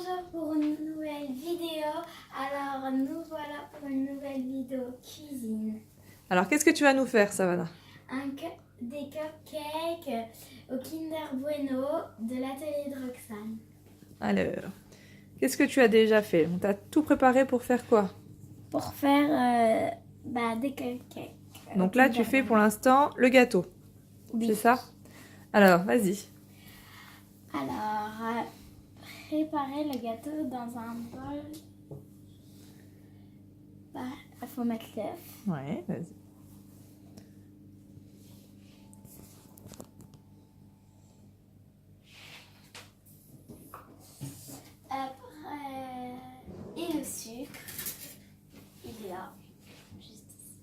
Bonjour pour une nouvelle vidéo. Alors nous voilà pour une nouvelle vidéo cuisine. Alors qu'est-ce que tu vas nous faire, Savannah? Des cupcakes au Kinder Bueno de l'atelier de Roxane. Alors, qu'est-ce que tu as déjà fait? On t'a tout préparé pour faire quoi? Pour faire des cupcakes. Donc là, tu fais pour l'instant le gâteau. Oui. C'est ça? Alors, vas-y. Alors, préparer le gâteau dans un bol. Il faut mettre l'œuf. Ouais, vas-y. Après, et le sucre. Il est là, juste ici.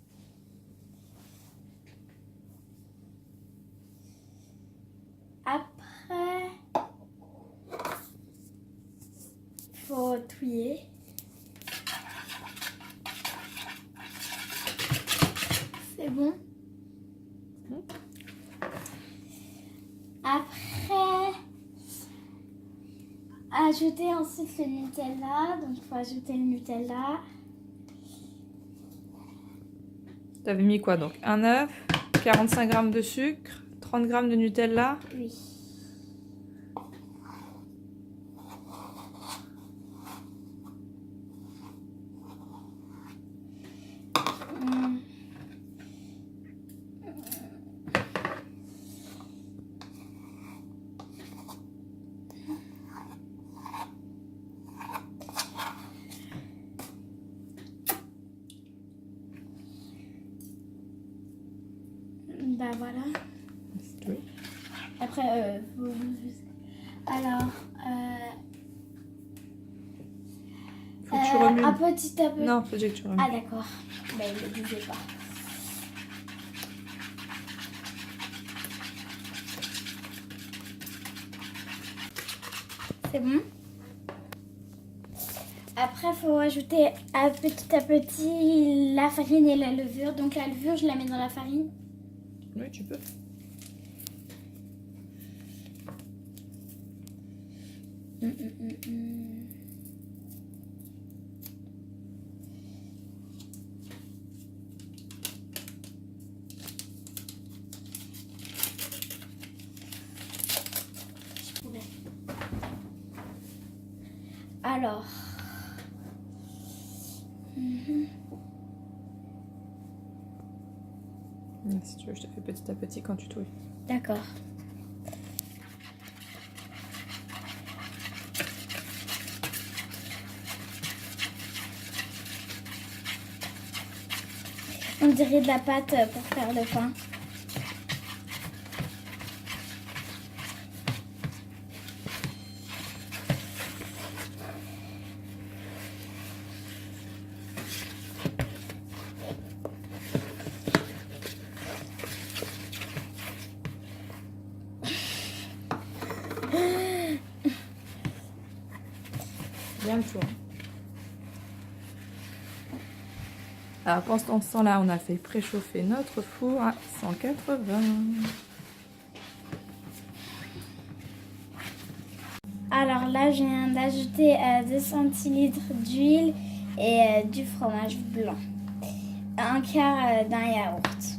Après, faut touiller. C'est bon. Après, ajouter ensuite le Nutella. Donc, il faut ajouter le Nutella. Tu avais mis quoi donc? Un œuf, 45 g de sucre, 30 g de Nutella. Oui. Bah voilà. Oui. Après, alors, Faut que tu remues. à petit à petit. Non, faut déjà que tu remues. Ah d'accord. Bah il le disait pas. C'est bon. Après, faut ajouter petit à petit la farine et la levure. Donc la levure, je la mets dans la farine. Oui, tu peux. Alors. Si tu veux, je te fais petit à petit quand tu touilles. D'accord. On dirait de la pâte pour faire le pain. Bien le tour. Alors, pendant ce temps-là, on a fait préchauffer notre four à 180. Alors là, je viens d'ajouter 2 centilitres d'huile et du fromage blanc. Un quart d'un yaourt.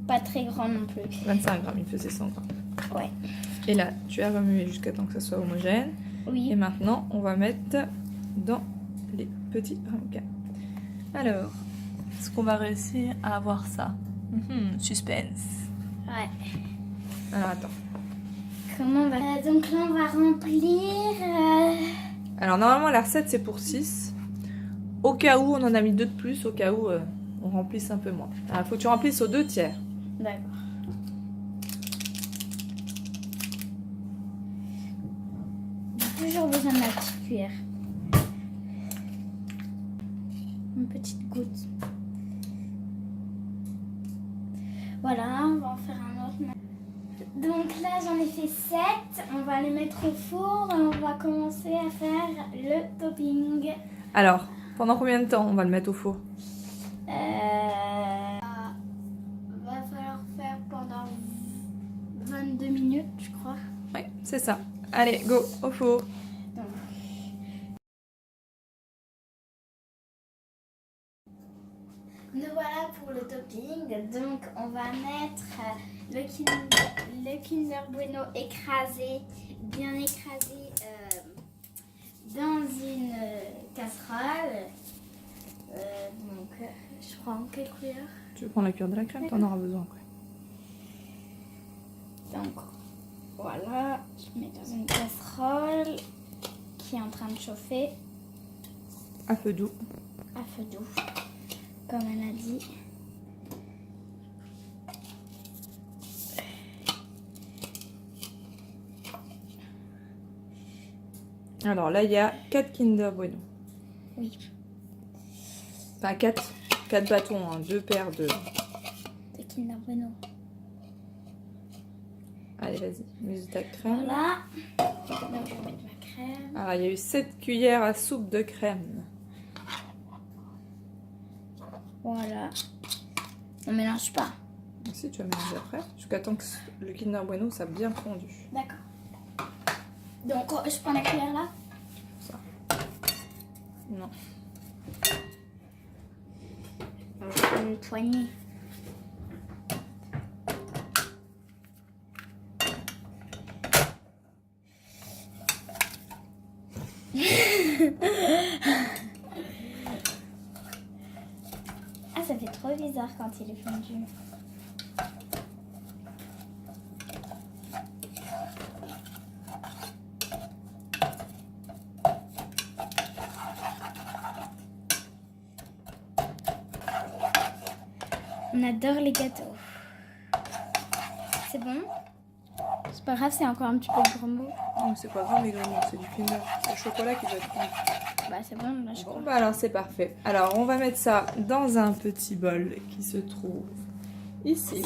Pas très grand non plus. 25 g, il faisait 100 g. Ouais. Et là, tu as remué jusqu'à temps que ça soit homogène. Oui. Et maintenant, on va mettre dans les petits ramequins. Alors, est-ce qu'on va réussir à avoir ça? Suspense. Ouais. Alors, attends. Comment on va... donc là, on va remplir... Alors, normalement, la recette, c'est pour 6. Au cas où, on en a mis 2 de plus, au cas où on remplisse un peu moins. Alors, il faut que tu remplisses aux 2 tiers. D'accord. J'ai toujours besoin de la petite cuillère. Une petite goutte. Voilà, on va en faire un autre. Donc là, j'en ai fait 7. On va les mettre au four et on va commencer à faire le topping. Alors, pendant combien de temps on va le mettre au four? Va falloir faire pendant 22 minutes, je crois. Oui, c'est ça. Allez, go, au four. Donc, topping. Donc, on va mettre le Kinder Bueno écrasé, bien écrasé, dans une casserole. Donc, je prends quelle couleur? Tu veux prendre la cuillère de la crème, t'en auras besoin après. Donc, voilà, je mets dans une casserole qui est en train de chauffer À feu doux. à feu doux, comme elle a dit. Alors là, il y a 4 Kinder Bueno. Oui, Enfin, 4 bâtons, hein, 2 paires de... de Kinder Bueno. Allez, vas-y, mets ta crème. Voilà, donc je vais mettre ma crème. Alors, il y a eu 7 cuillères à soupe de crème. Voilà, on mélange pas. Si tu vas mélanger après, jusqu'à temps que le Kinder Bueno soit bien fondu. D'accord. Donc, je prends la cuillère là. Ça. Non. Je prends une poignée. Ah, ça fait trop bizarre quand il est fondu. On adore les gâteaux. C'est bon? C'est pas grave, c'est encore un petit peu de grumeaux. Non, c'est pas grave, les graines, c'est du Kinder. C'est le chocolat qui doit être fondu. Bah, c'est bon, là, je Bon, crois. bah alors c'est parfait. Alors, on va mettre ça dans un petit bol qui se trouve ici,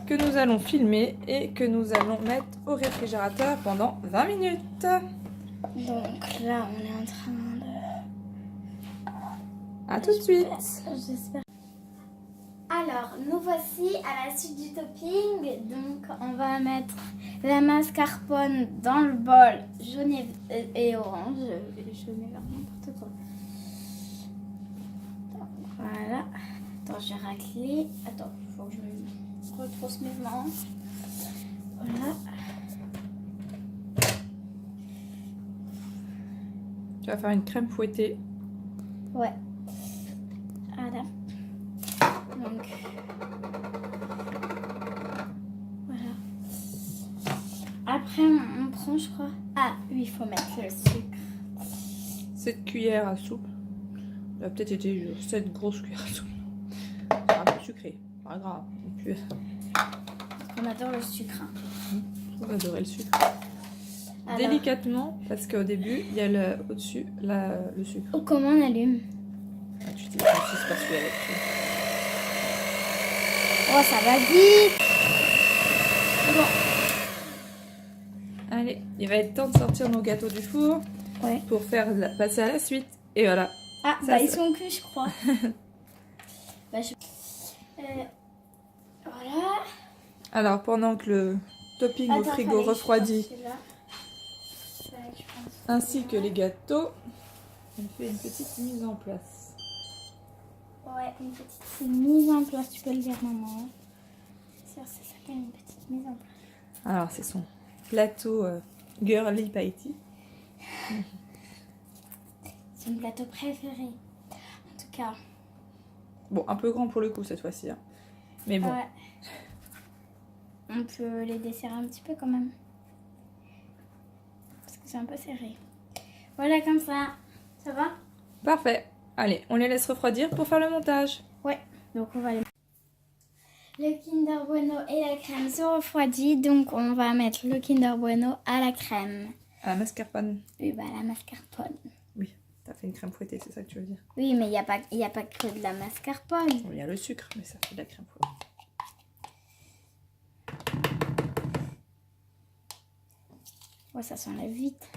que nous allons filmer et que nous allons mettre au réfrigérateur pendant 20 minutes. Donc là, on est en train de... À tout de suite. J'espère. Alors, nous voici à la suite du topping. Donc, on va mettre la mascarpone dans le bol jaune et orange. Jaune et vert, n'importe quoi. Donc, voilà. Attends, j'ai raclé. Attends, il faut que je retrousse mes manches. Voilà. Tu vas faire une crème fouettée. Ouais. Voilà. Donc, voilà. Après, on prend, je crois. Ah, oui, il faut mettre le sucre. 7 cuillères à soupe. Ça a peut-être été 7 grosses cuillères à soupe. C'est un peu sucré. Pas grave. Puis, On adore le sucre. Hein. on va adorer le sucre. Alors, Délicatement, parce qu'au début, il y a au-dessus le sucre. oh, comment on allume? Ah, tu t'es pas celui avec. Oh, ça va vite. Bon. Allez, il va être temps de sortir nos gâteaux du four Ouais. pour passer à la suite. Et voilà. Ah, Ça, bah, ils c'est- sont cuits, je crois. Bah, voilà. Alors, pendant que le topping au Attends, frigo fallait que je refroidit, sorte celui-là. Fallait que je pense ainsi que celui-là. les gâteaux, on fait une petite mise en place. Ouais, une petite mise en place, tu peux le dire, maman. Ça s'appelle une petite mise en place. Alors, c'est son plateau girly pailletti. C'est mon plateau préféré. En tout cas, Bon, un peu grand pour le coup cette fois-ci. Hein. Mais bon, ouais. On peut les desserrer un petit peu quand même. Parce que c'est un peu serré. Voilà, comme ça. Ça va? parfait. Allez, on les laisse refroidir pour faire le montage. Ouais. Donc on va les... Le Kinder Bueno et la crème sont refroidis. Donc on va mettre le Kinder Bueno à la crème. À la mascarpone. Oui, bah la mascarpone. Oui, t'as fait une crème fouettée, c'est ça que tu veux dire. Oui, mais il n'y a pas que de la mascarpone. Bon, il y a le sucre, mais ça fait de la crème fouettée. Ouais, ça s'enlève vite.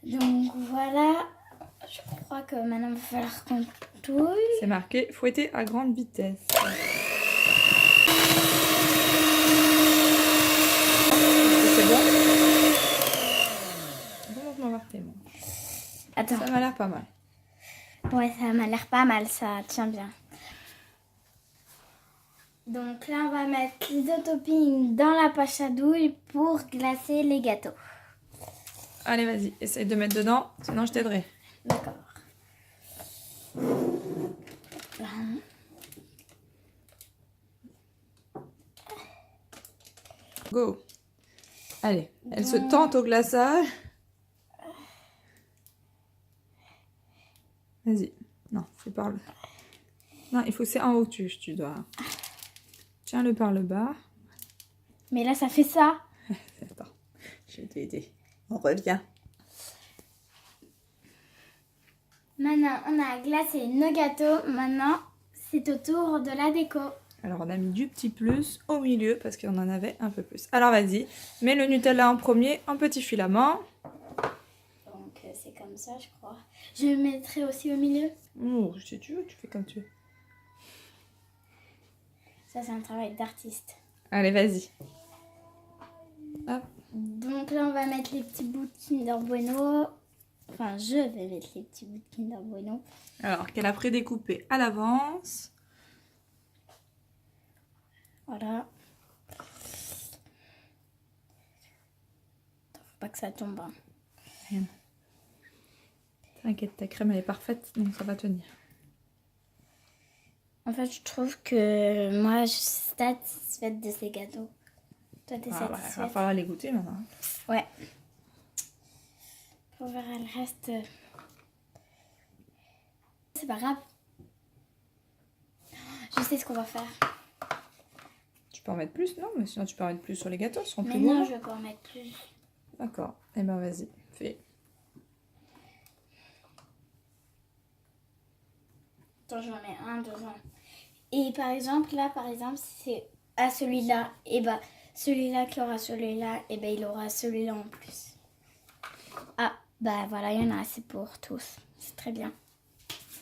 Donc voilà, je crois que maintenant il va falloir qu'on touille. C'est marqué fouetter à grande vitesse. C'est bon. Bon mouvement vers tes mains. Attends, Ça m'a l'air pas mal. Ouais, ça m'a l'air pas mal, ça tient bien. Donc là, on va mettre les autres toppings dans la poche à douille pour glacer les gâteaux. Allez, vas-y, essaye de mettre dedans, sinon je t'aiderai. D'accord. Go. Allez, elle se tente au glaçage. Vas-y. Non, c'est par le... Non, il faut que c'est en haut que tu dois... Tiens-le par le bas. Mais là, ça fait ça. Attends, je vais t'aider. On revient. Maintenant, on a glacé nos gâteaux. Maintenant, c'est au tour de la déco. Alors, on a mis du petit plus au milieu parce qu'on en avait un peu plus. Alors, vas-y, mets le Nutella en premier, en petit filament. Donc, c'est comme ça, je crois. Je le mettrai aussi au milieu. Oh, si tu veux, tu fais comme tu veux. Ça, c'est un travail d'artiste. Allez, vas-y. Hop. Donc là, on va mettre les petits bouts de Kinder Bueno. Enfin, je vais mettre les petits bouts de Kinder Bueno. Alors, qu'elle a prédécoupé à l'avance. Voilà. Faut pas que ça tombe. Hein. Rien. T'inquiète, ta crème elle est parfaite, donc ça va tenir. En fait, je trouve que moi, je suis satisfaite de ces gâteaux. Toi, t'es Il satisfaite? va falloir les goûter maintenant. Ouais. On verra le reste. C'est pas grave. Je sais ce qu'on va faire. Tu peux en mettre plus, non? Mais sinon tu peux en mettre plus sur les gâteaux, ils seront Mais plus non, beaux. je vais pas en mettre plus. D'accord. Eh ben vas-y, fais. Attends, j'en mets un devant. Et par exemple, là, c'est à celui-là. Et bah, celui-là qui aura celui-là, et ben il aura celui-là en plus. Ah, bah voilà, il y en a assez pour tous. C'est très bien.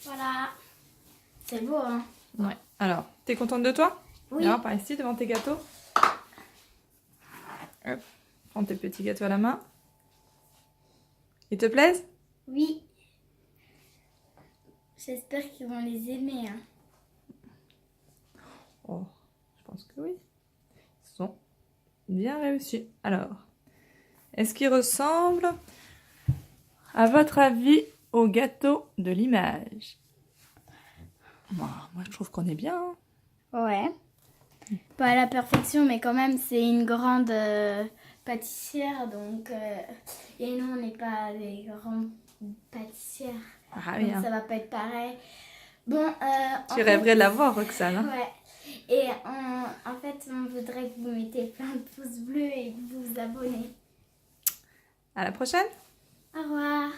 Voilà. C'est beau, hein? Ouais. Alors, t'es contente de toi? Oui. Alors, par ici, devant tes gâteaux. Hop. Prends tes petits gâteaux à la main. Ils te plaisent? Oui. J'espère qu'ils vont les aimer, hein. Oh, je pense que oui. Ils sont bien réussis. Alors, est-ce qu'ils ressemblent, à votre avis, au gâteau de l'image? Moi, je trouve qu'on est bien. Hein. Ouais. Pas à la perfection, mais quand même, c'est une grande pâtissière. Donc, et nous, on n'est pas des grandes pâtissières. Ah Donc, oui. Hein. ça va pas être pareil. Bon, Tu rêverais de la voir, Roxane. Hein. Ouais. Et en fait, on voudrait que vous mettiez plein de pouces bleus et que vous vous abonnez. À la prochaine. Au revoir.